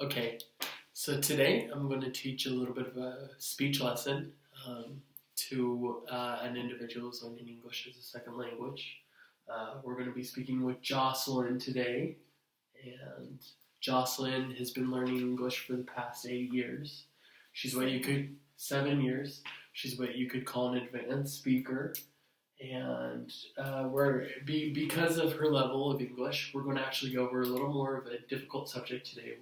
Okay, so today I'm going to teach a little bit of a speech lesson to an individual who's learning English as a second language. We're going to be speaking with Joselyn today, and Joselyn has been learning English for the past 8 years. 7 years. She's what you could call an advanced speaker, and because of her level of English, we're going to actually go over a little more of a difficult subject today.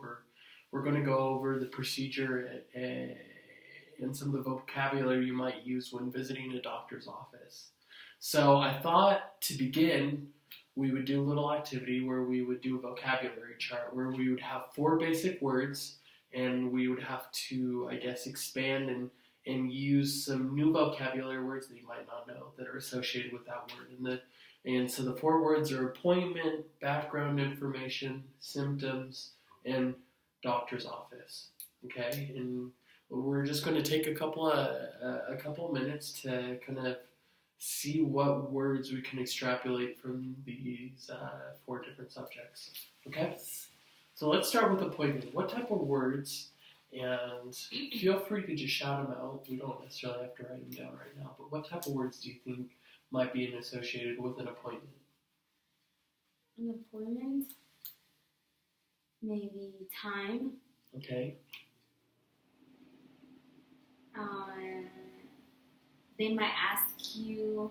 We're going to go over the procedure and some of the vocabulary you might use when visiting a doctor's office. So I thought to begin, we would do a little activity where we would do a vocabulary chart where we would have 4 basic words and we would have to, expand and use some new vocabulary words that you might not know that are associated with that word. And so the 4 words are appointment, background information, symptoms, and doctor's office. Okay, and we're just going to take a couple of minutes to kind of see what words we can extrapolate from these 4 different subjects. Okay, so let's start with appointment. What type of words? And feel free to just shout them out. We don't necessarily have to write them down right now. But what type of words do you think might be associated with an appointment? An appointment? Maybe time. Okay. They might ask you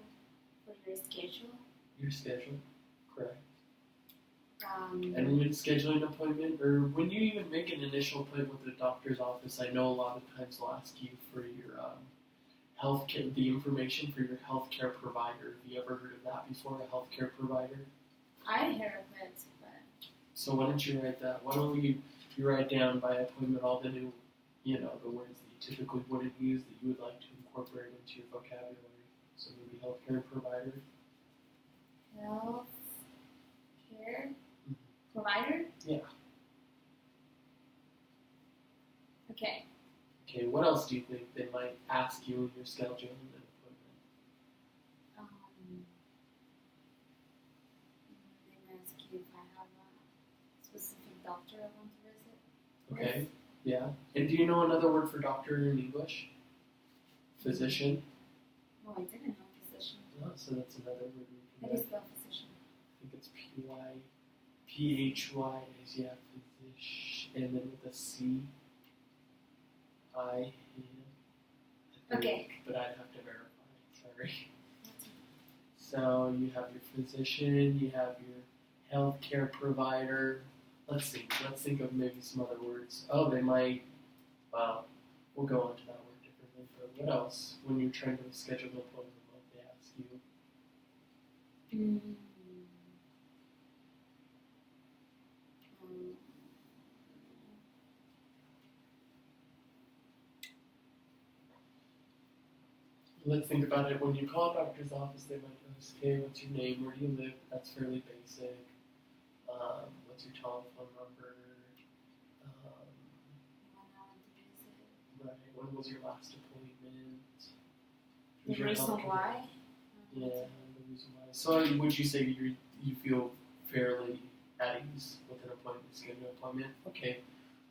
for your schedule. Your schedule, correct. And when scheduling an appointment, or when you even make an initial appointment with the doctor's office, I know a lot of times they'll ask you for your healthcare, the information for your healthcare provider. Have you ever heard of that before, a healthcare provider? I heard of it, but... So why don't you write that? Why don't you write down by appointment all the new, the words that you typically wouldn't use that you would like to incorporate into your vocabulary. So maybe healthcare provider. Health care provider? Yeah. Okay. Okay, what else do you think they might ask you in your scheduling an appointment? They might ask you if I have a specific doctor I want to visit. Okay, yeah. And do you know another word for doctor in English? Physician? No, I didn't know physician. Oh, so that's another word. What is the physician? I think it's P-H-Y, yeah, physician, and then with a C, I, okay. But I'd have to verify, sorry. So you have your physician, you have your healthcare provider. Let's think of maybe some other words. Oh, they might, we'll go on to that word differently, but what else when you're trying to schedule an appointment, might they ask you? Let's think about it. When you call a doctor's office, they might ask, hey, what's your name? Where do you live? That's fairly basic. What's your telephone number? Right. When was your last appointment? The reason why? Yeah, the reason why. So would you say you feel fairly at ease with an appointment, scheduling an appointment? Okay.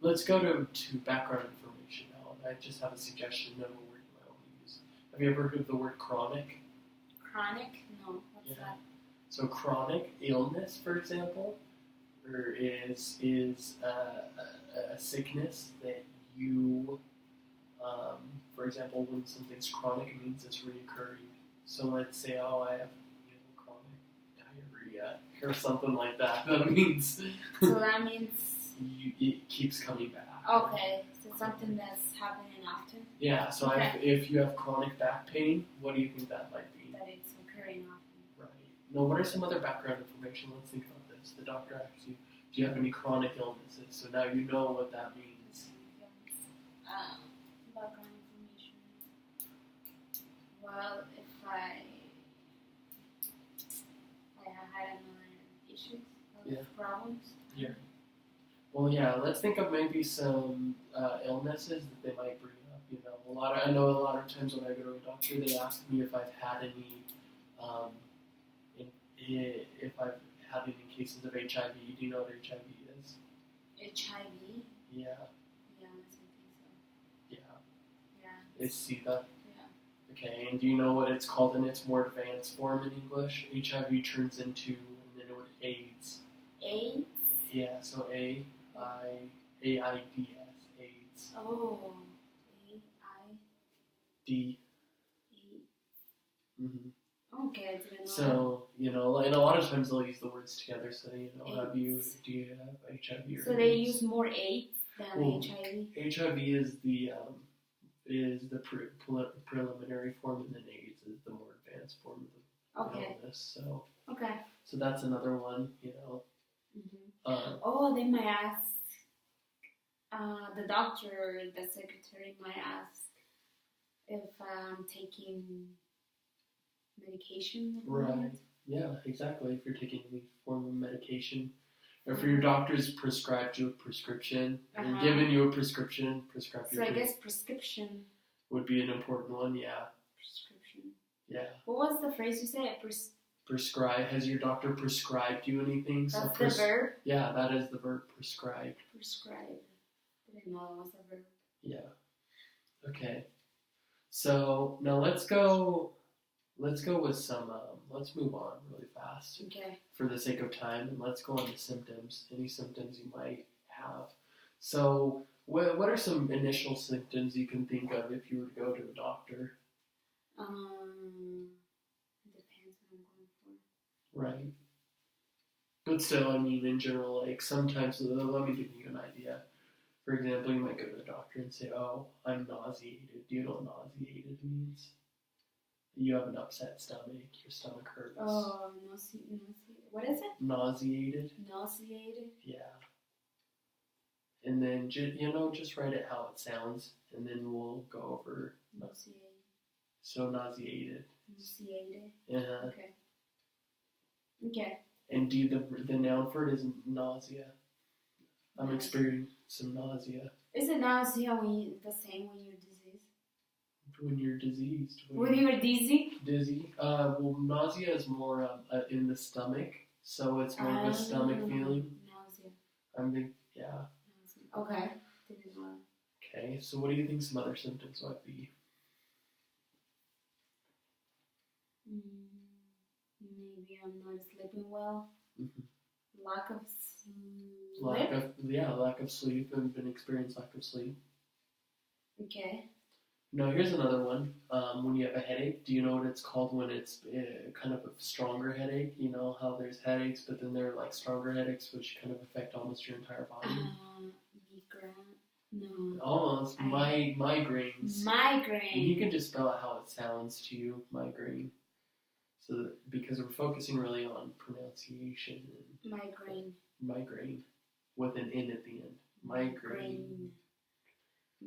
Let's go to background information now. I just have a suggestion of a word you might want to use. Have you ever heard of the word chronic? Chronic? No. What's that? So chronic illness, for example, is a sickness that you, for example, when something's chronic, it means it's reoccurring. So let's say, I have chronic diarrhea or something like that. That means. So that means. It keeps coming back. Okay, so something that's happening often? Yeah, so okay. If you have chronic back pain, what do you think that might be? That it's occurring often. Right. Now, what are some other background information? Let's think about this. The doctor asks you, do you have any chronic illnesses? So now you know what that means. Background information. Well, if I had another issues or problems. Yeah. Well, yeah. Let's think of maybe some illnesses that they might bring up. I know a lot of times when I go to a doctor, they ask me if I've had any, if I've had any cases of HIV. Do you know what HIV is? HIV? Yeah. Yeah, I think so. Yeah. Yeah. Is SIDA. Yeah. Okay, and do you know what it's called in its more advanced form in English? HIV turns into, and then it would AIDS. AIDS? Yeah, so AIDS, AIDS. Oh. A-I. D. A. Mm-hmm. Okay, I didn't know. So, and a lot of times they'll use the words together. So, AIDS. do you have HIV or So they AIDS? use more AIDS than HIV? HIV is the preliminary form, and then AIDS is the more advanced form of the illness. So that's another one, Mm-hmm. They might ask, the doctor, the secretary might ask if I'm taking medication. Right. Yeah, exactly. If you're taking any form of medication, or if your doctor's prescribed you a prescription, and given you a prescription, So I guess prescription would be an important one. Yeah. Prescription. Yeah. What was the phrase you said? Prescribe. Has your doctor prescribed you anything? That's the verb? Yeah, that is the verb, prescribed. Prescribed. I didn't know it was a verb. Yeah. Okay. So now let's go with some, let's move on really fast. Okay. For the sake of time, and let's go on to symptoms. Any symptoms you might have. So what are some initial symptoms you can think of if you were to go to a doctor? Depends what I'm going for. Right. But still, I mean, in general, like sometimes, let me give you an idea. For example, you might go to the doctor and say, "Oh, I'm nauseated." Do you know what nauseated means? You have an upset stomach. Your stomach hurts. Oh, nauseated. What is it? Nauseated. Nauseated? Yeah. And then, just write it how it sounds, and then we'll go over. Nauseated. So nauseated. Nauseated. Yeah. Okay. Okay. And the noun for it is nausea. I'm experiencing some nausea. Is it nausea the same when you're diseased? When you're diseased. When you're dizzy? Dizzy. Well, nausea is more in the stomach, so it's more of a stomach feeling. Nausea. Yeah. Nausea. Okay. Didn't know. Okay, so what do you think some other symptoms might be? Maybe I'm not sleeping well. Mm-hmm. Lack of sleep. Lack of sleep. I've been experiencing lack of sleep. Okay. No, here's another one. When you have a headache, do you know what it's called when it's kind of a stronger headache? You know how there's headaches, but then there are like stronger headaches which kind of affect almost your entire body. Migraine. No. Almost. Migraines. Migraine. And you can just spell it how it sounds to you, migraine. So because we're focusing really on pronunciation. And migraine. Migraine. With an N at the end. Migraine.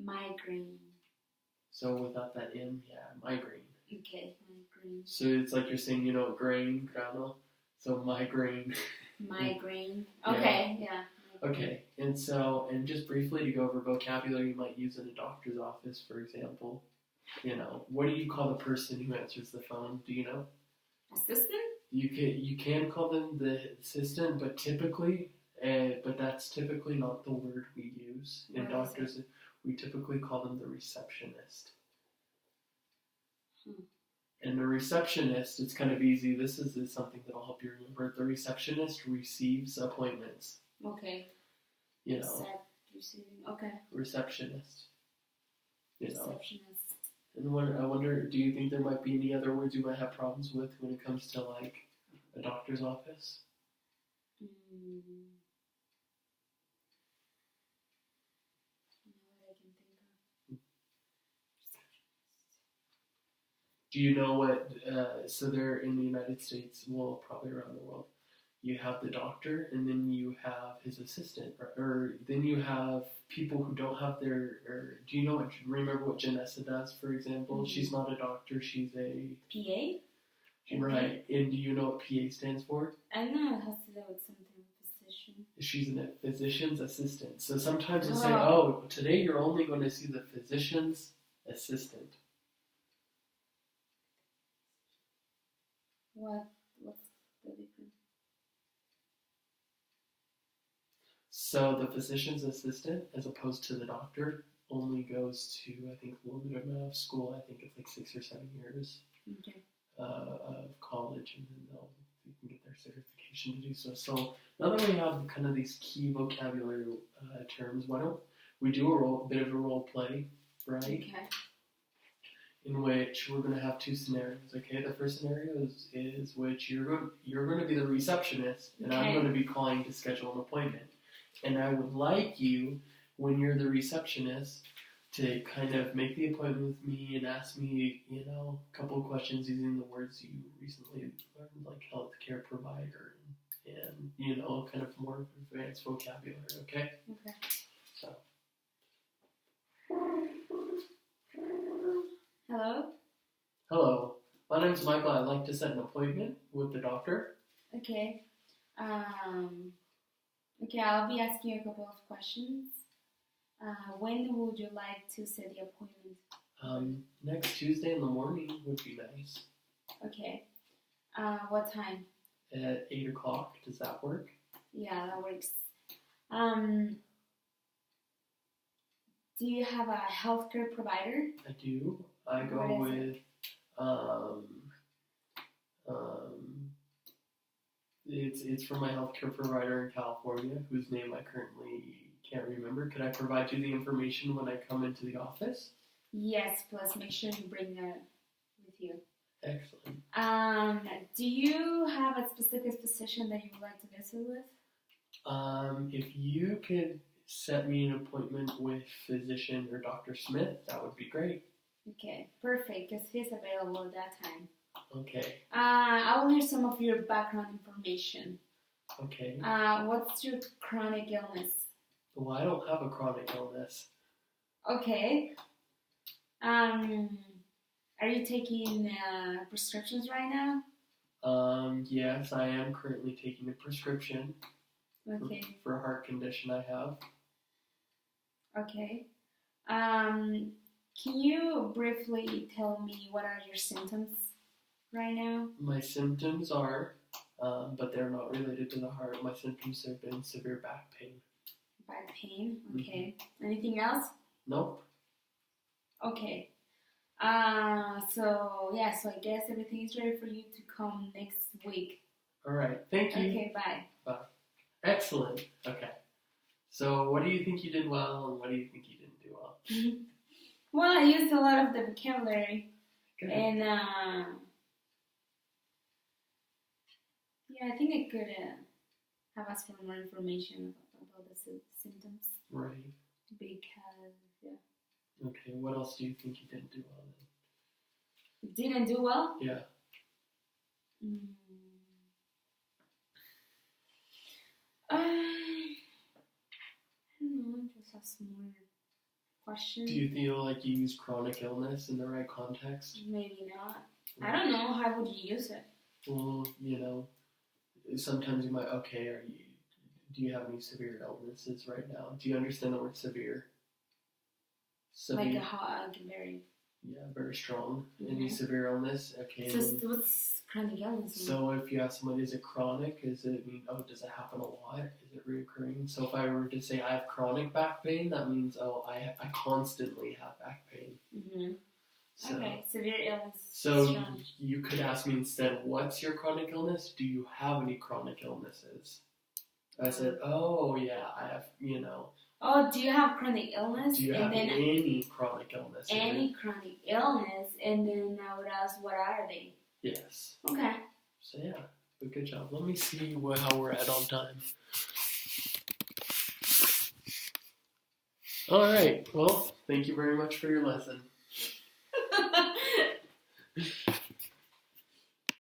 Migraine. So without that M, yeah, migraine. Okay, migraine. So it's like you're saying, grano. So migraine. Migraine. Okay, yeah. Okay, and just briefly to go over vocabulary you might use in a doctor's office, for example. What do you call the person who answers the phone? Do you know? Assistant? You can call them the assistant, but that's typically not the word we use in doctors. We typically call them the receptionist. And the receptionist, it's kind of easy. This is something that'll help you remember. The receptionist receives appointments. Okay. Receiving. Okay. Receptionist. Receptionist. And I wonder, do you think there might be any other words you might have problems with when it comes to like a doctor's office? Do you know what, so they're in the United States, well, probably around the world, you have the doctor, and then you have his assistant, or then you have people who don't have do you remember what Janessa does, for example? Mm-hmm. She's not a doctor, she's a... PA? Right, and do you know what PA stands for? I know it has to do with something with physician. She's a physician's assistant. So sometimes they'll say, today you're only going to see the physician's assistant. What's the difference? So the physician's assistant, as opposed to the doctor, only goes to, I think, a limited amount of school. I think it's like 6 or 7 years Okay. of college, and then you can get their certification to do so. So now that we have kind of these key vocabulary terms, why don't we do a bit of a role play, right? Okay. In which we're going to have 2 scenarios. Okay, the first scenario is which you're going to be the receptionist, and I'm going to be calling to schedule an appointment. And I would like you, when you're the receptionist, to kind of make the appointment with me and ask me, a couple of questions using the words you recently learned, like healthcare provider and kind of more advanced vocabulary. Okay. Okay. So. Hello? Hello. My name's Michael. I'd like to set an appointment with the doctor. Okay. Okay, I'll be asking you a couple of questions. When would you like to set the appointment? Next Tuesday in the morning would be nice. Okay. What time? At 8 o'clock. Does that work? Yeah, that works. Do you have a healthcare provider? I do. I go with it's from my healthcare provider in California, whose name I currently can't remember. Could I provide you the information when I come into the office? Yes, plus make sure you bring that with you. Excellent. Do you have a specific physician that you would like to visit with? If you could set me an appointment with physician or Dr. Smith, that would be great. Okay, perfect, because he's available at that time. Okay. I will need some of your background information. Okay. What's your chronic illness? Well, I don't have a chronic illness. Okay. Are you taking prescriptions right now? Yes, I am currently taking a prescription. Okay. For a heart condition I have. Okay. Can you briefly tell me what are your symptoms right now? My symptoms are, but they're not related to the heart. My symptoms have been severe back pain. Back pain? Okay. Mm-hmm. Anything else? Nope. Okay. So I guess everything is ready for you to come next week. All right. Thank you. Okay, bye. Bye. Excellent. Okay. So what do you think you did well and what do you think you didn't do well? Well, I used a lot of the vocabulary. Good. And I think I could have asked for more information about the symptoms. Right. Because, Okay, what else do you think you didn't do well then? Didn't do well? Yeah. I don't know, just ask more questions. Do you feel like you use chronic illness in the right context? Maybe not. I don't know. How would you use it? Well, sometimes you might, do you have any severe illnesses right now? Do you understand the word severe? Like very... Yeah, very strong. Mm-hmm. Any severe illness? Okay. So what's chronic illness mean? So if you ask someone, is it chronic? Does it does it happen a lot? Is it reoccurring? So if I were to say I have chronic back pain, that means, I constantly have back pain. Mm-hmm. So, okay, severe illness. So you could ask me instead, what's your chronic illness? Do you have any chronic illnesses? I said, I have, Oh, do you have chronic illness? Do you have any chronic illness? Any chronic illness, and then I would ask, what are they? Yes. Okay. So good job. Let me see how we're at on time. All right. Well, thank you very much for your lesson.